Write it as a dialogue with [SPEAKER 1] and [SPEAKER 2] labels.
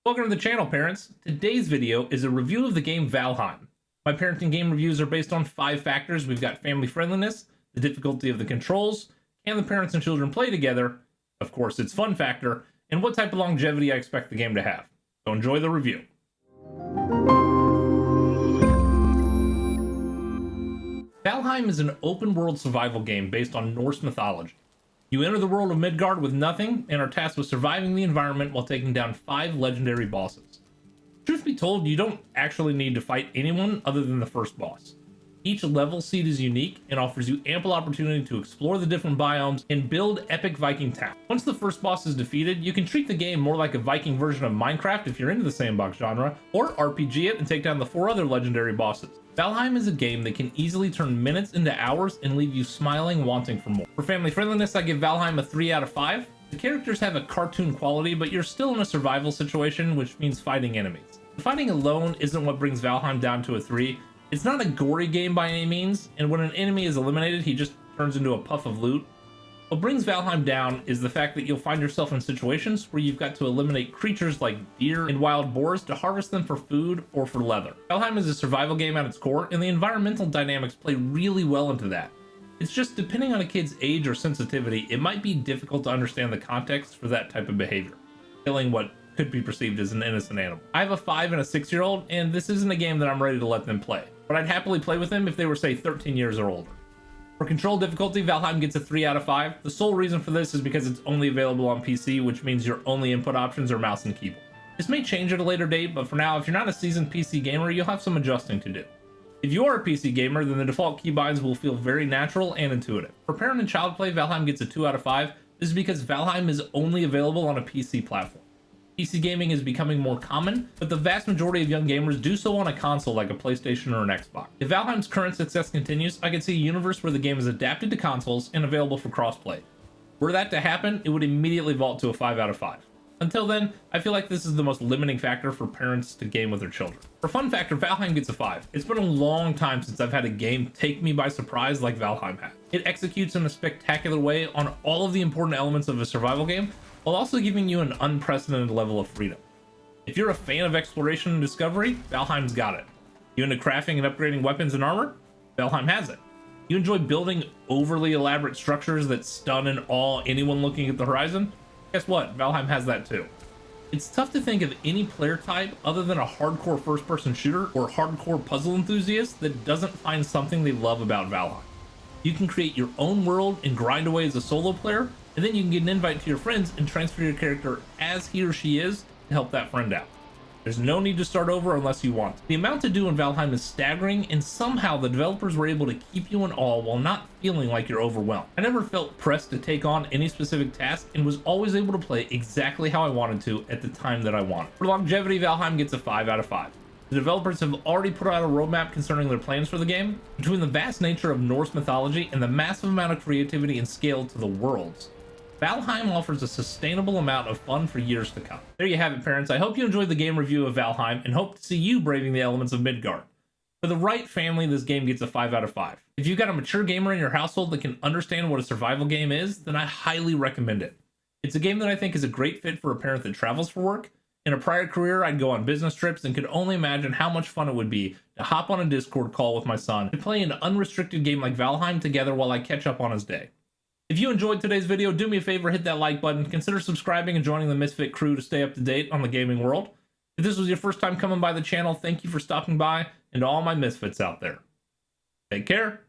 [SPEAKER 1] Welcome to the channel, parents. Today's video is a review of the game Valheim. My parenting game reviews are based on 5 factors. We've got family friendliness, the difficulty of the controls, can the parents and children play together, of course its fun factor, and what type of longevity I expect the game to have. So enjoy the review. Valheim is an open-world survival game based on Norse mythology. You enter the world of Midgard with nothing and are tasked with surviving the environment while taking down 5 legendary bosses. Truth be told, you don't actually need to fight anyone other than the first boss. Each level seed is unique and offers you ample opportunity to explore the different biomes and build epic Viking towns. Once the first boss is defeated, you can treat the game more like a Viking version of Minecraft if you're into the sandbox genre, or RPG it and take down the 4 other legendary bosses. Valheim is a game that can easily turn minutes into hours and leave you smiling, wanting for more. For family friendliness, I give Valheim a 3 out of 5. The characters have a cartoon quality, but you're still in a survival situation, which means fighting enemies. The fighting alone isn't what brings Valheim down to a 3. It's not a gory game by any means, and when an enemy is eliminated, he just turns into a puff of loot. What brings Valheim down is the fact that you'll find yourself in situations where you've got to eliminate creatures like deer and wild boars to harvest them for food or for leather. Valheim is a survival game at its core, and the environmental dynamics play really well into that. It's just, depending on a kid's age or sensitivity, it might be difficult to understand the context for that type of behavior, killing what could be perceived as an innocent animal. I have a 5 and a 6-year-old, and this isn't a game that I'm ready to let them play, but I'd happily play with them if they were, say, 13 years or older. For control difficulty, Valheim gets a 3 out of 5. The sole reason for this is because it's only available on PC, which means your only input options are mouse and keyboard. This may change at a later date, but for now, if you're not a seasoned PC gamer, you'll have some adjusting to do. If you are a PC gamer, then the default keybinds will feel very natural and intuitive. For parent and child play, Valheim gets a 2 out of 5. This is because Valheim is only available on a PC platform. PC gaming is becoming more common, but the vast majority of young gamers do so on a console like a PlayStation or an Xbox. If Valheim's current success continues, I could see a universe where the game is adapted to consoles and available for crossplay. Were that to happen, it would immediately vault to a 5 out of 5. Until then, I feel like this is the most limiting factor for parents to game with their children. For fun factor, Valheim gets a 5. It's been a long time since I've had a game take me by surprise like Valheim has. It executes in a spectacular way on all of the important elements of a survival game, while also giving you an unprecedented level of freedom. If you're a fan of exploration and discovery, Valheim's got it. You into crafting and upgrading weapons and armor? Valheim has it. You enjoy building overly elaborate structures that stun and awe anyone looking at the horizon? Guess what? Valheim has that too. It's tough to think of any player type other than a hardcore first-person shooter or hardcore puzzle enthusiast that doesn't find something they love about Valheim. You can create your own world and grind away as a solo player, and then you can get an invite to your friends and transfer your character as he or she is to help that friend out. There's no need to start over unless you want. The amount to do in Valheim is staggering, and somehow the developers were able to keep you in awe while not feeling like you're overwhelmed. I never felt pressed to take on any specific task and was always able to play exactly how I wanted to at the time that I wanted. For longevity, Valheim gets a 5 out of 5. The developers have already put out a roadmap concerning their plans for the game. Between the vast nature of Norse mythology and the massive amount of creativity and scale to the worlds, Valheim offers a sustainable amount of fun for years to come. There you have it, parents. I hope you enjoyed the game review of Valheim and hope to see you braving the elements of Midgard. For the right family, this game gets a 5 out of 5. If you've got a mature gamer in your household that can understand what a survival game is, then I highly recommend it. It's a game that I think is a great fit for a parent that travels for work. In a prior career, I'd go on business trips and could only imagine how much fun it would be to hop on a Discord call with my son and play an unrestricted game like Valheim together while I catch up on his day. If you enjoyed today's video, do me a favor, hit that like button, consider subscribing and joining the Misfit crew to stay up to date on the gaming world. If this was your first time coming by the channel, thank you for stopping by, and to all my Misfits out there, take care.